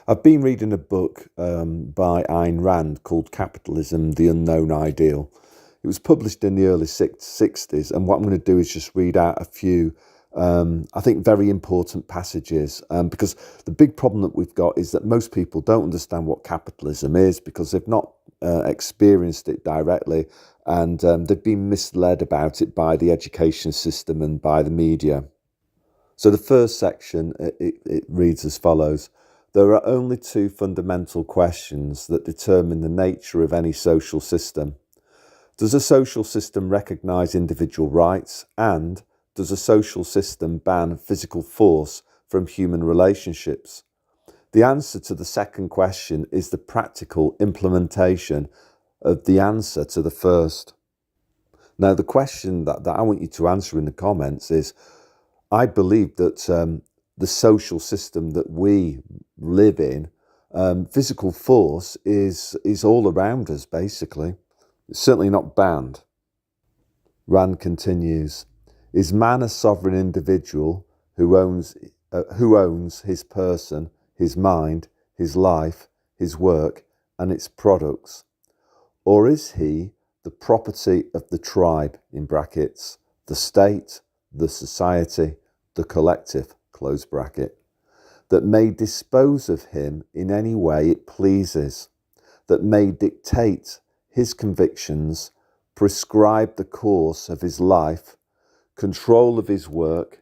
I've been reading a book by Ayn Rand called Capitalism, the Unknown Ideal. It was published in the early 60s, and what I'm going to do is just read out a few, I think, very important passages, because the big problem that we've got is that most people don't understand what capitalism is because they've not experienced it directly, and they've been misled about it by the education system and by the media. So the first section, it reads as follows. There are only two fundamental questions that determine the nature of any social system. Does a social system recognise individual rights? And does a social system ban physical force from human relationships? The answer to the second question is the practical implementation of the answer to the first. Now, the question that I want you to answer in the comments is, I believe that the social system that we live in, physical force is all around us, basically. It's certainly not banned. Rand continues, is man a sovereign individual who owns his person, his mind, his life, his work, and its products? Or is he the property of the tribe, in brackets, the state, the society, the collective, close bracket, that may dispose of him in any way it pleases, that may dictate his convictions, prescribe the course of his life, control of his work,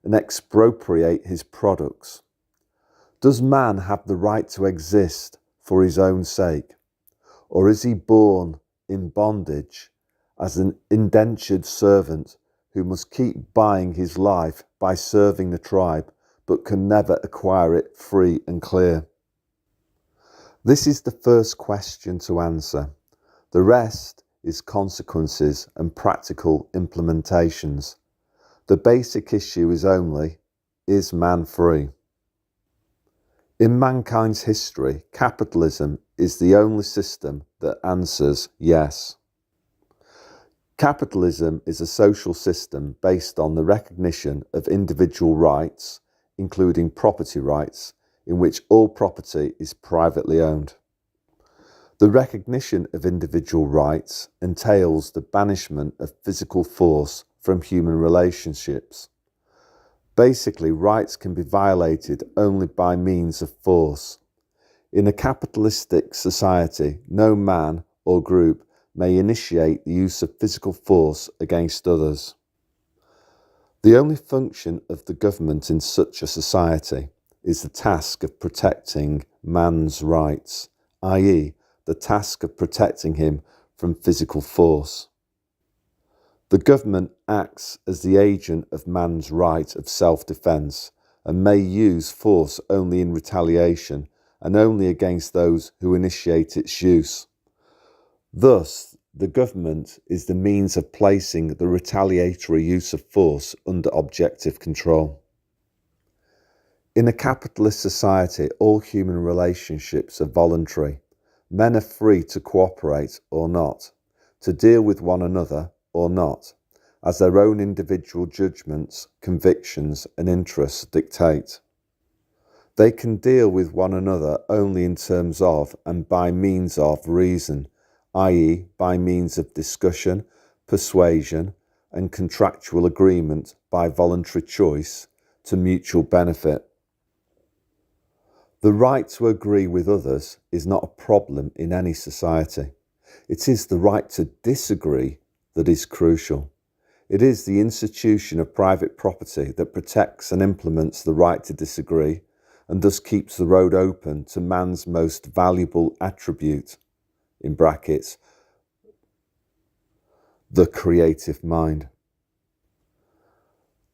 and expropriate his products? Does man have the right to exist for his own sake, or is he born in bondage as an indentured servant who must keep buying his life by serving the tribe, but can never acquire it free and clear? This is the first question to answer. The rest is consequences and practical implementations. The basic issue is only, is man free? In mankind's history, capitalism is the only system that answers yes. Capitalism is a social system based on the recognition of individual rights, including property rights, in which all property is privately owned. The recognition of individual rights entails the banishment of physical force from human relationships. Basically, rights can be violated only by means of force. In a capitalistic society, no man or group may initiate the use of physical force against others. The only function of the government in such a society is the task of protecting man's rights, i.e., the task of protecting him from physical force. The government acts as the agent of man's right of self-defence and may use force only in retaliation and only against those who initiate its use. Thus, the government is the means of placing the retaliatory use of force under objective control. In a capitalist society, all human relationships are voluntary. Men are free to cooperate or not, to deal with one another or not, as their own individual judgments, convictions, and interests dictate. They can deal with one another only in terms of and by means of reason, i.e., by means of discussion, persuasion, and contractual agreement by voluntary choice to mutual benefit. The right to agree with others is not a problem in any society. It is the right to disagree that is crucial. It is the institution of private property that protects and implements the right to disagree and thus keeps the road open to man's most valuable attribute, in brackets, the creative mind.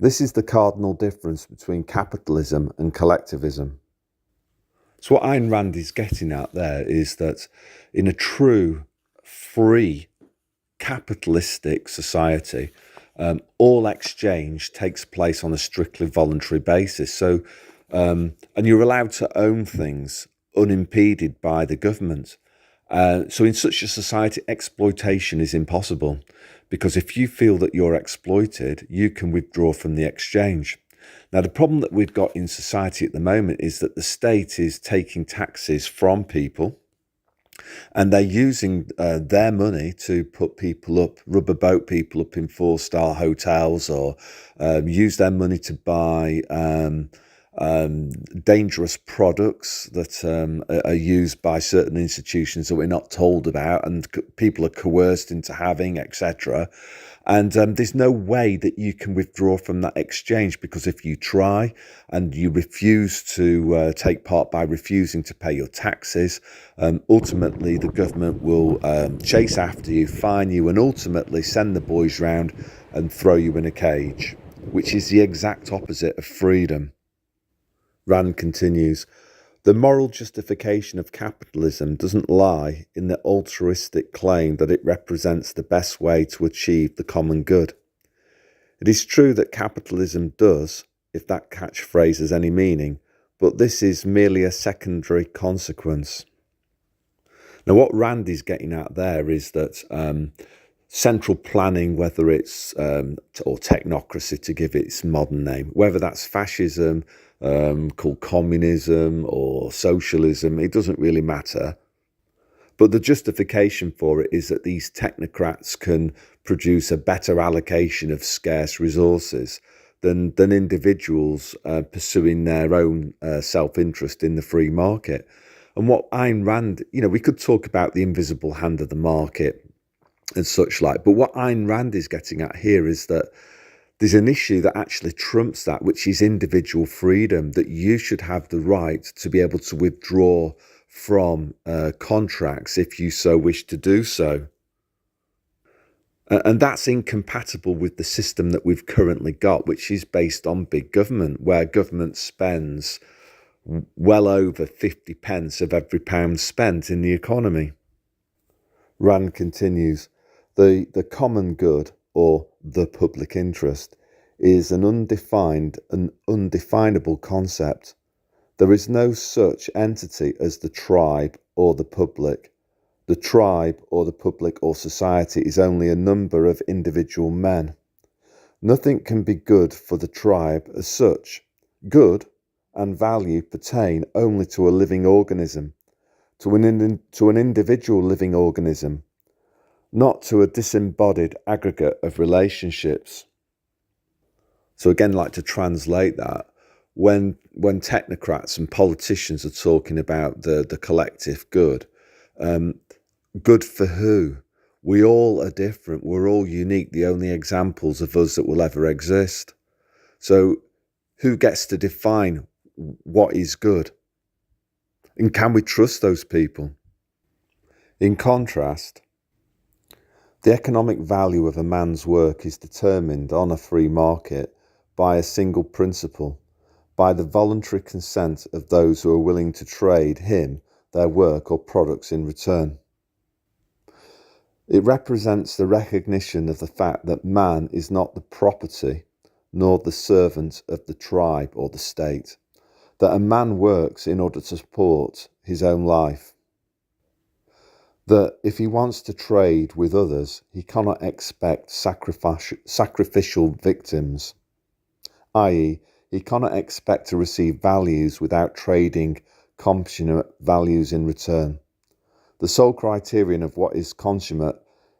This is the cardinal difference between capitalism and collectivism. So what Ayn Rand is getting at there is that in a true, free, capitalistic society, all exchange takes place on a strictly voluntary basis. So, and you're allowed to own things unimpeded by the government. So in such a society, exploitation is impossible, because if you feel that you're exploited, you can withdraw from the exchange. Now, the problem that we've got in society at the moment is that the state is taking taxes from people, and they're using their money to put people up, rubber boat people up in 4-star hotels, or use their money to buy dangerous products that are used by certain institutions that we're not told about, and people are coerced into having, etc. And there's no way that you can withdraw from that exchange, because if you try and you refuse to take part by refusing to pay your taxes, ultimately the government will chase after you, fine you, and ultimately send the boys round and throw you in a cage, which is the exact opposite of freedom. Rand continues, the moral justification of capitalism doesn't lie in the altruistic claim that it represents the best way to achieve the common good. It is true that capitalism does, if that catchphrase has any meaning, but this is merely a secondary consequence. Now, what Rand is getting at there is that central planning, whether it's, or technocracy to give its modern name, whether that's fascism, called communism, or socialism, it doesn't really matter. But the justification for it is that these technocrats can produce a better allocation of scarce resources than individuals pursuing their own self-interest in the free market. And what Ayn Rand, we could talk about the invisible hand of the market and such like, but what Ayn Rand is getting at here is that there's an issue that actually trumps that, which is individual freedom, that you should have the right to be able to withdraw from contracts if you so wish to do so. And that's incompatible with the system that we've currently got, which is based on big government, where government spends well over 50 pence of every pound spent in the economy. Rand continues, the common good, or the public interest, is an undefined and undefinable concept. There is no such entity as the tribe or the public. The tribe or the public or society is only a number of individual men. Nothing can be good for the tribe as such. Good and value pertain only to a living organism, to an individual living organism, not to a disembodied aggregate of relationships. So again, like to translate that, when technocrats and politicians are talking about the collective good, good for who? We all are different. We're all unique. The only examples of us that will ever exist. So who gets to define what is good? And can we trust those people? In contrast, the economic value of a man's work is determined on a free market by a single principle, by the voluntary consent of those who are willing to trade him their work or products in return. It represents the recognition of the fact that man is not the property nor the servant of the tribe or the state, that a man works in order to support his own life, that if he wants to trade with others, he cannot expect sacrificial victims, i.e., he cannot expect to receive values without trading consummate values in return. The sole criterion of what is consummate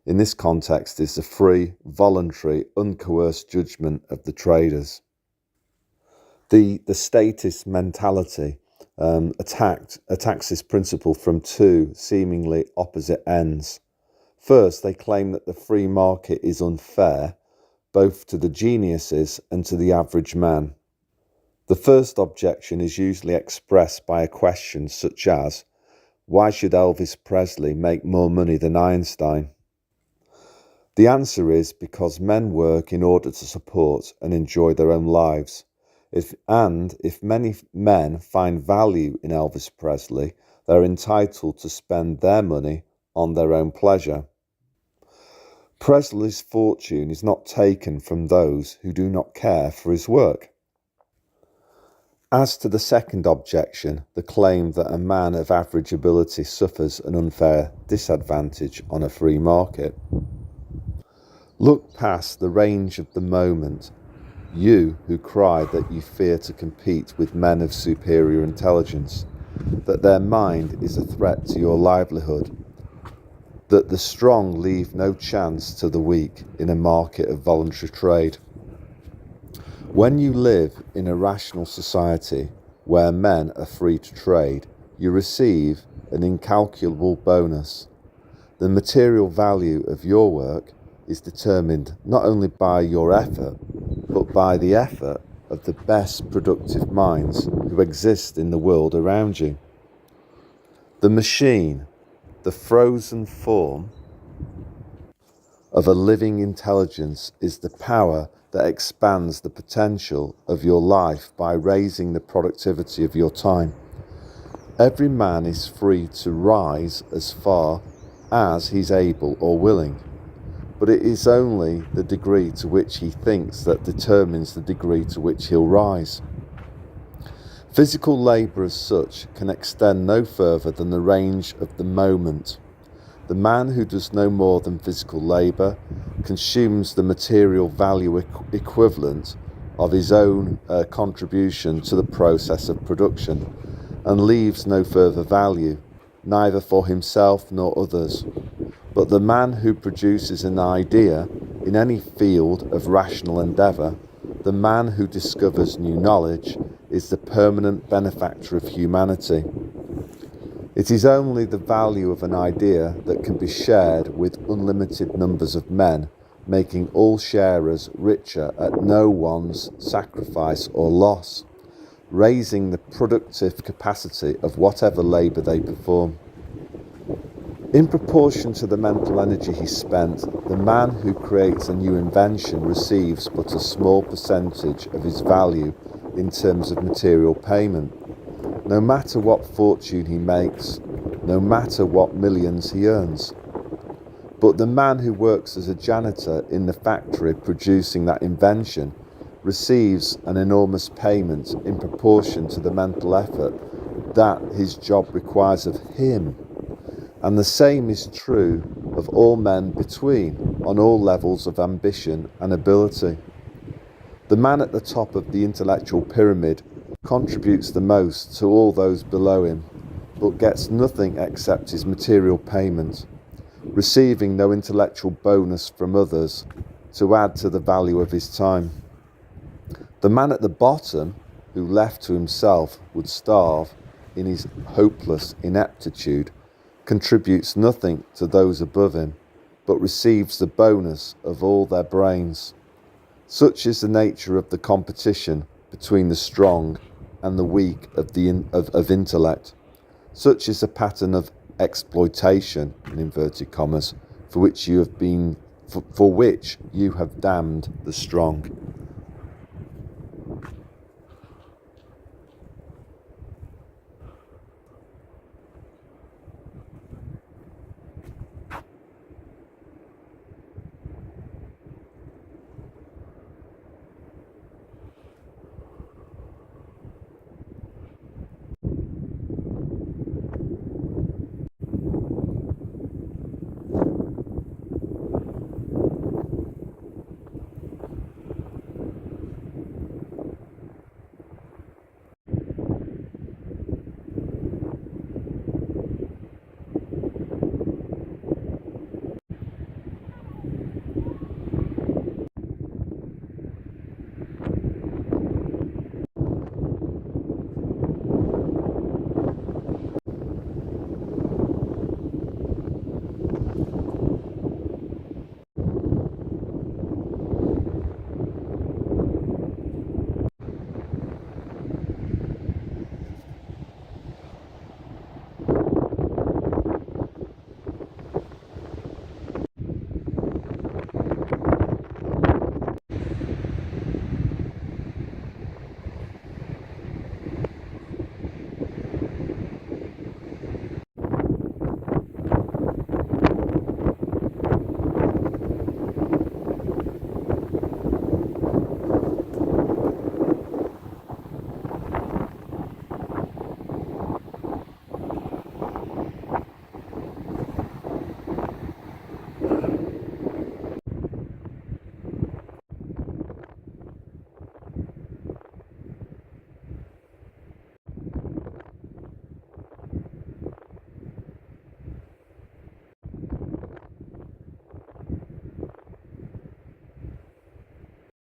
in this context is the free, voluntary, uncoerced judgment of the traders. The statist mentality attacks this principle from two seemingly opposite ends. First, they claim that the free market is unfair, both to the geniuses and to the average man. The first objection is usually expressed by a question such as, why should Elvis Presley make more money than Einstein? The answer is because men work in order to support and enjoy their own lives. If many men find value in Elvis Presley, they're entitled to spend their money on their own pleasure. Presley's fortune is not taken from those who do not care for his work. As to the second objection, the claim that a man of average ability suffers an unfair disadvantage on a free market, look past the range of the moment you who cry that you fear to compete with men of superior intelligence, that their mind is a threat to your livelihood, that the strong leave no chance to the weak in a market of voluntary trade. When you live in a rational society where men are free to trade, you receive an incalculable bonus. The material value of your work is determined not only by your effort, but by the effort of the best productive minds who exist in the world around you. The machine, the frozen form of a living intelligence, is the power that expands the potential of your life by raising the productivity of your time. Every man is free to rise as far as he's able or willing, but it is only the degree to which he thinks that determines the degree to which he'll rise. Physical labour as such can extend no further than the range of the moment. The man who does no more than physical labour consumes the material value equivalent of his own contribution to the process of production, and leaves no further value, neither for himself nor others. But the man who produces an idea in any field of rational endeavour, the man who discovers new knowledge, is the permanent benefactor of humanity. It is only the value of an idea that can be shared with unlimited numbers of men, making all sharers richer at no one's sacrifice or loss, raising the productive capacity of whatever labour they perform. In proportion to the mental energy he spent, the man who creates a new invention receives but a small percentage of his value in terms of material payment. No matter what fortune he makes, no matter what millions he earns. But the man who works as a janitor in the factory producing that invention receives an enormous payment in proportion to the mental effort that his job requires of him. And the same is true of all men between, on all levels of ambition and ability. The man at the top of the intellectual pyramid contributes the most to all those below him, but gets nothing except his material payment, receiving no intellectual bonus from others to add to the value of his time. The man at the bottom, who left to himself would starve in his hopeless ineptitude, contributes nothing to those above him, but receives the bonus of all their brains. Such is the nature of the competition between the strong and the weak of intellect. Such is the pattern of exploitation, in inverted commas, for which you have damned the strong.